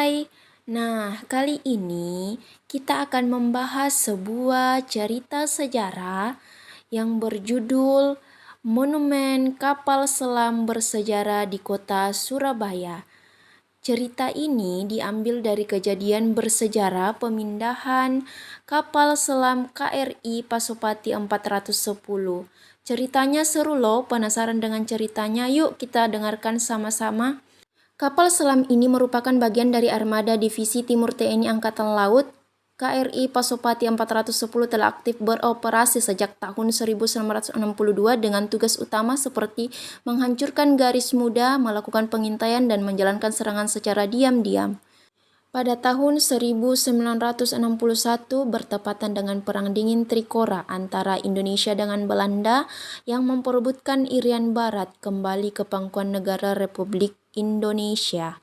Hai, kali ini kita akan membahas sebuah cerita sejarah yang berjudul Monumen Kapal Selam Bersejarah di Kota Surabaya. Cerita ini diambil dari kejadian bersejarah pemindahan kapal selam KRI Pasopati 410. Ceritanya seru loh, penasaran dengan ceritanya? Yuk kita dengarkan sama-sama. Kapal selam ini merupakan bagian dari armada Divisi Timur TNI Angkatan Laut. KRI Pasopati 410 telah aktif beroperasi sejak tahun 1962 dengan tugas utama seperti menghancurkan garis muda, melakukan pengintaian, dan menjalankan serangan secara diam-diam. Pada tahun 1961 bertepatan dengan Perang Dingin Trikora antara Indonesia dengan Belanda yang memperebutkan Irian Barat kembali ke pangkuan negara Republik Indonesia.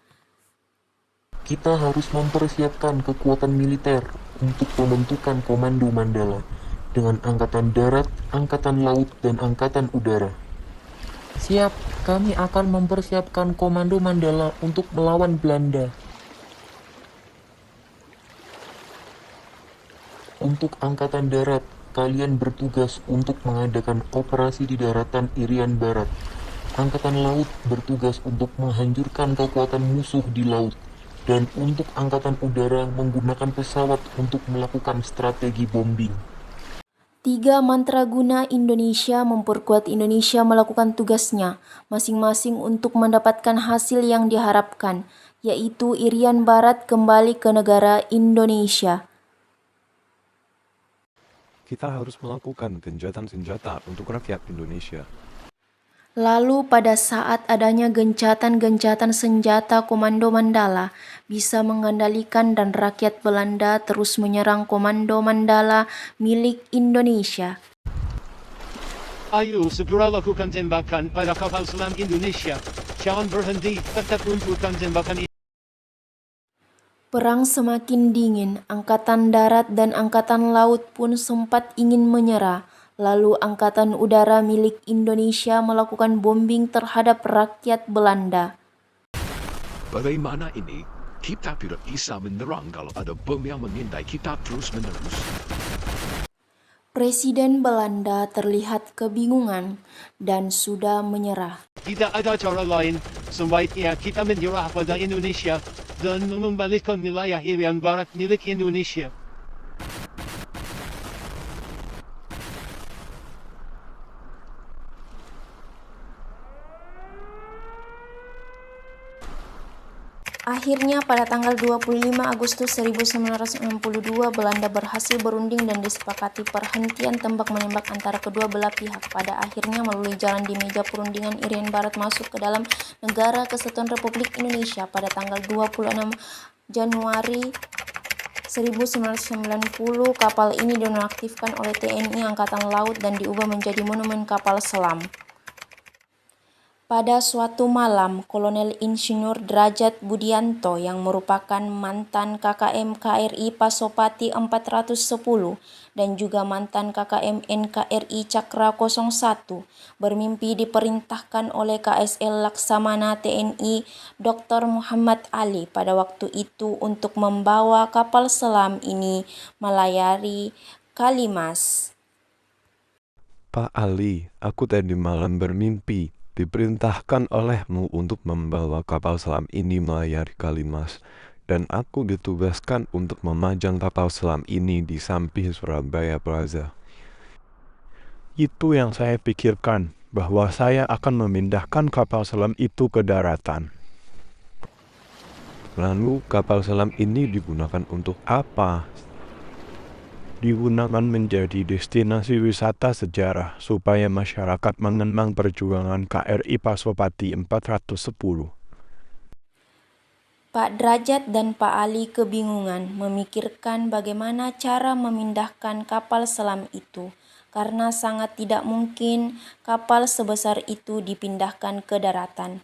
Kita harus mempersiapkan kekuatan militer untuk pembentukan Komando Mandala dengan Angkatan Darat, Angkatan Laut, dan Angkatan Udara. Siap, kami akan mempersiapkan Komando Mandala untuk melawan Belanda. Untuk Angkatan Darat, kalian bertugas untuk mengadakan operasi di daratan Irian Barat. Angkatan Laut bertugas untuk menghancurkan kekuatan musuh di laut. Dan untuk Angkatan Udara menggunakan pesawat untuk melakukan strategi bombing. 3 mantraguna Indonesia memperkuat Indonesia melakukan tugasnya, masing-masing untuk mendapatkan hasil yang diharapkan, yaitu Irian Barat kembali ke negara Indonesia. Kita harus melakukan gencatan senjata untuk rakyat Indonesia. Lalu pada saat adanya gencatan-gencatan senjata Komando Mandala bisa mengendalikan dan rakyat Belanda terus menyerang Komando Mandala milik Indonesia. Ayo segera lakukan tembakan pada kapal selam Indonesia. Jangan berhenti, tetap luncurkan tembakan. Perang semakin dingin, Angkatan Darat dan Angkatan Laut pun sempat ingin menyerah. Lalu Angkatan Udara milik Indonesia melakukan bombing terhadap rakyat Belanda. Bagaimana ini? Kita tidak bisa menyerang kalau ada bom yang mengintai kita terus-menerus. Presiden Belanda terlihat kebingungan dan sudah menyerah. Tidak ada cara lain, sebaiknya kita menyerah pada Indonesia dan mengembalikan wilayah Irian Barat milik Indonesia. Akhirnya pada tanggal 25 Agustus 1962 Belanda berhasil berunding dan disepakati perhentian tembak-menembak antara kedua belah pihak. Pada akhirnya melalui jalan di meja perundingan Irian Barat masuk ke dalam negara Kesatuan Republik Indonesia pada tanggal 26 Januari 1990. Kapal ini dinonaktifkan oleh TNI Angkatan Laut dan diubah menjadi monumen kapal selam. Pada suatu malam, Kolonel Insinyur Derajat Budianto yang merupakan mantan KKM KRI Pasopati 410 dan juga mantan KKM NKRI Cakra 01 bermimpi diperintahkan oleh KSL Laksamana TNI Dr. Muhammad Ali pada waktu itu untuk membawa kapal selam ini melayari Kalimas. Pak Ali, aku tadi malam bermimpi diperintahkan olehmu untuk membawa kapal selam ini melayari Kalimas, dan aku ditugaskan untuk memajang kapal selam ini di samping Surabaya Plaza. Itu yang saya pikirkan, bahwa saya akan memindahkan kapal selam itu ke daratan. Lalu kapal selam ini digunakan untuk apa? Digunakan menjadi destinasi wisata sejarah supaya masyarakat mengenang perjuangan KRI Pasopati 410. Pak Derajat dan Pak Ali kebingungan memikirkan bagaimana cara memindahkan kapal selam itu, karena sangat tidak mungkin kapal sebesar itu dipindahkan ke daratan.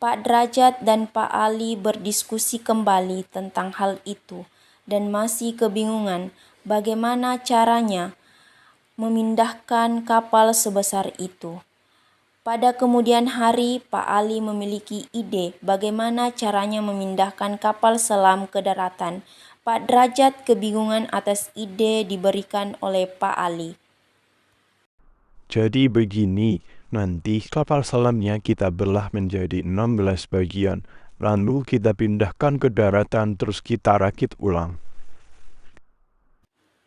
Pak Derajat dan Pak Ali berdiskusi kembali tentang hal itu dan masih kebingungan bagaimana caranya memindahkan kapal sebesar itu. Pada kemudian hari, Pak Ali memiliki ide bagaimana caranya memindahkan kapal selam ke daratan. Pak Derajat kebingungan atas ide diberikan oleh Pak Ali. Jadi begini, nanti kapal selamnya kita belah menjadi 16 bagian, lalu kita pindahkan ke daratan terus kita rakit ulang.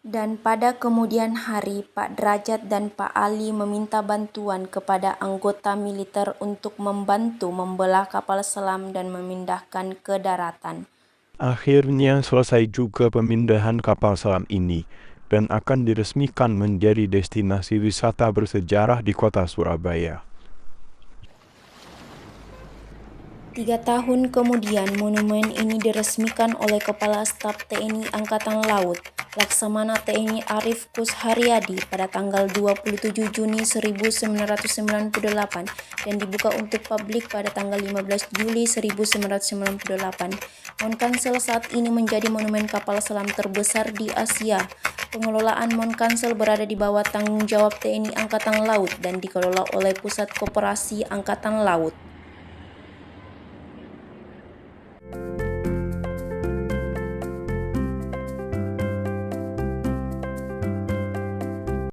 Dan pada kemudian hari, Pak Derajat dan Pak Ali meminta bantuan kepada anggota militer untuk membantu membelah kapal selam dan memindahkan ke daratan. Akhirnya selesai juga pemindahan kapal selam ini dan akan diresmikan menjadi destinasi wisata bersejarah di kota Surabaya. 3 tahun kemudian, monumen ini diresmikan oleh Kepala Staf TNI Angkatan Laut, Laksamana TNI Arief Kusharyadi pada tanggal 27 Juni 1998 dan dibuka untuk publik pada tanggal 15 Juli 1998. Mount Kansel saat ini menjadi monumen kapal selam terbesar di Asia. Pengelolaan Mount Kansel berada di bawah tanggung jawab TNI Angkatan Laut dan dikelola oleh Pusat Koperasi Angkatan Laut.